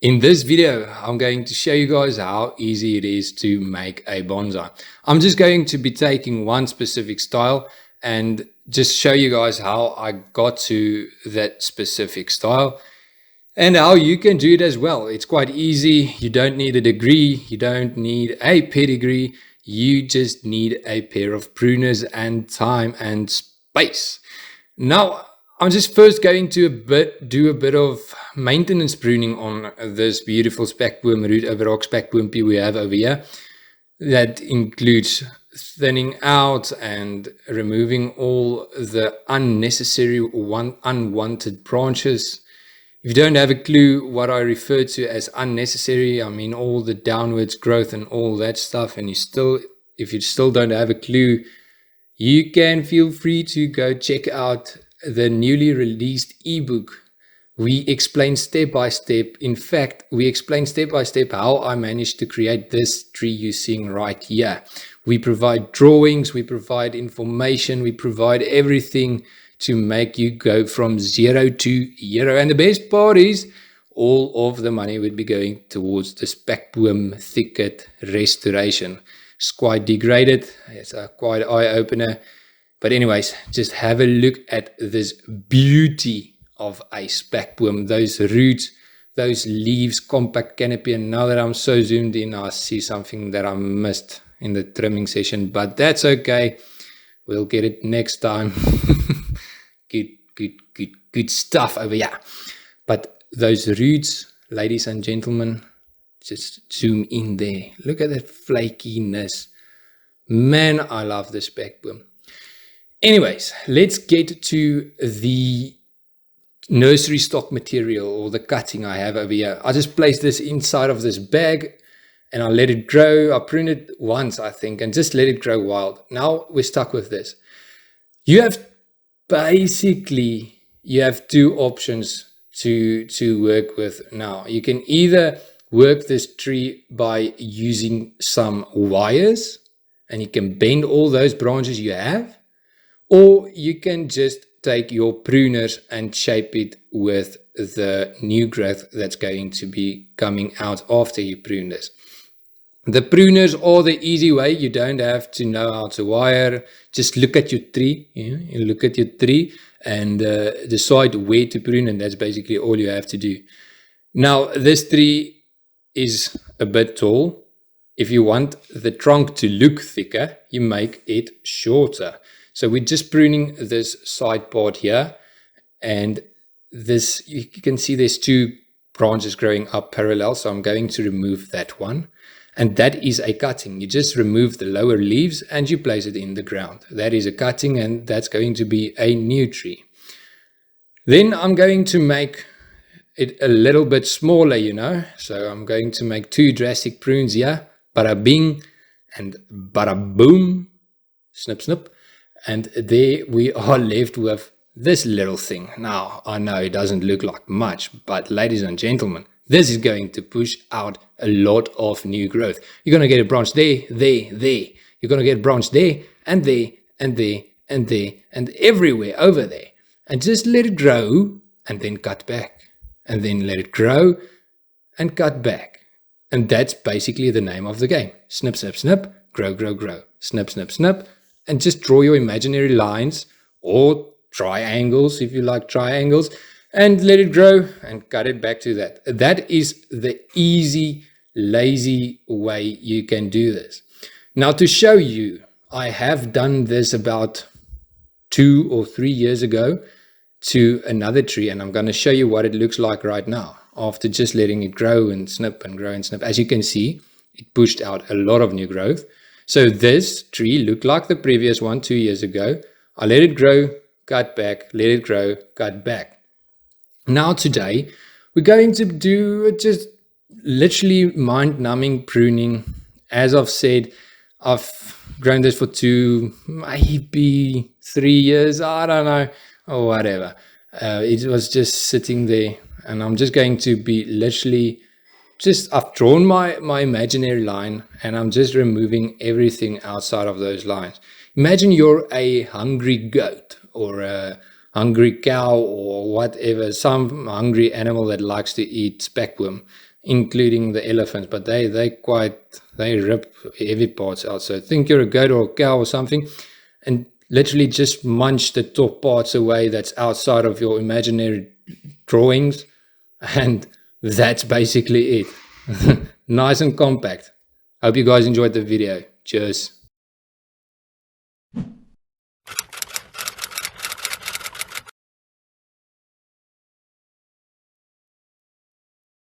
In this video, I'm going to show you guys how easy it is to make a bonsai. I'm just going to be taking one specific style and just show you guys how I got to that specific style and how you can do it as well. It's quite easy. You don't need a degree. You don't need a pedigree. You just need a pair of pruners and time and space. Now, I'm just first going to do a bit of maintenance pruning on this beautiful SPEKBOOM root overrock SPEKBOOM we have over here. That includes thinning out and removing all the unnecessary unwanted branches. If you don't have a clue what I refer to as unnecessary, I mean all the downwards growth and all that stuff, and if you still don't have a clue, you can feel free to go check out the newly released ebook. We explain step by step. In fact, we explain step by step how I managed to create this tree you're seeing right here. We provide drawings, we provide information, we provide everything to make you go from 0 to hero. And the best part is all of the money would be going towards the SPEKBOOM thicket restoration. It's quite degraded. It's a quite eye-opener. But anyways, just have a look at this beauty of a SPEKBOOM. Those roots, those leaves, compact canopy. And now that I'm so zoomed in, I see something that I missed in the trimming session. But that's okay. We'll get it next time. Good stuff over here. But those roots, ladies and gentlemen, just zoom in there. Look at that flakiness. Man, I love the SPEKBOOM. Anyways, let's get to the nursery stock material or the cutting I have over here. I just place this inside of this bag and I let it grow. I pruned it once, I think, and just let it grow wild. Now we're stuck with this. You have two options to work with now. You can either work this tree by using some wires and you can bend all those branches you have, or you can just take your pruners and shape it with the new growth that's going to be coming out after you prune this. The pruners are the easy way. You don't have to know how to wire. Just look at your tree. You look at your tree and decide where to prune, and that's basically all you have to do. Now, this tree is a bit tall. If you want the trunk to look thicker, you make it shorter. So we're just pruning this side part here, and this, you can see there's two branches growing up parallel, so I'm going to remove that one. And that is a cutting. You just remove the lower leaves and you place it in the ground. That is a cutting, and that's going to be a new tree. Then I'm going to make it a little bit smaller, So I'm going to make two drastic prunes here. Bada bing and bada boom. Snip, snip. And there we are left with this little thing. Now, I know it doesn't look like much, but ladies and gentlemen, this is going to push out a lot of new growth. You're going to get a branch there. You're going to get a branch there, and there, and there, and there, and everywhere over there. And just let it grow, and then cut back. And then let it grow, and cut back. And that's basically the name of the game. Snip, snip, snip, grow, grow, grow. Snip, snip, snip. And just draw your imaginary lines or triangles, if you like triangles, and let it grow and cut it back to that. That is the easy, lazy way you can do this. Now, to show you, I have done this about 2 or 3 years ago to another tree, and I'm going to show you what it looks like right now after just letting it grow and snip and grow and snip. As you can see, it pushed out a lot of new growth. So this tree looked like the previous one 2 years ago. I let it grow, cut back, let it grow, cut back. Now today, we're going to do just literally mind-numbing pruning. As I've said, I've grown this for 2, maybe 3 years, I don't know, or whatever. It was just sitting there, and I'm just going to be literally I've drawn my imaginary line, and I'm just removing everything outside of those lines. Imagine you're a hungry goat or a hungry cow or whatever, some hungry animal that likes to eat SPEKBOOM. including the elephants, but they rip heavy parts out. So think you're a goat or a cow or something, and literally just munch the top parts away that's outside of your imaginary drawings, and that's basically it. Nice and compact. Hope you guys enjoyed the video. Cheers.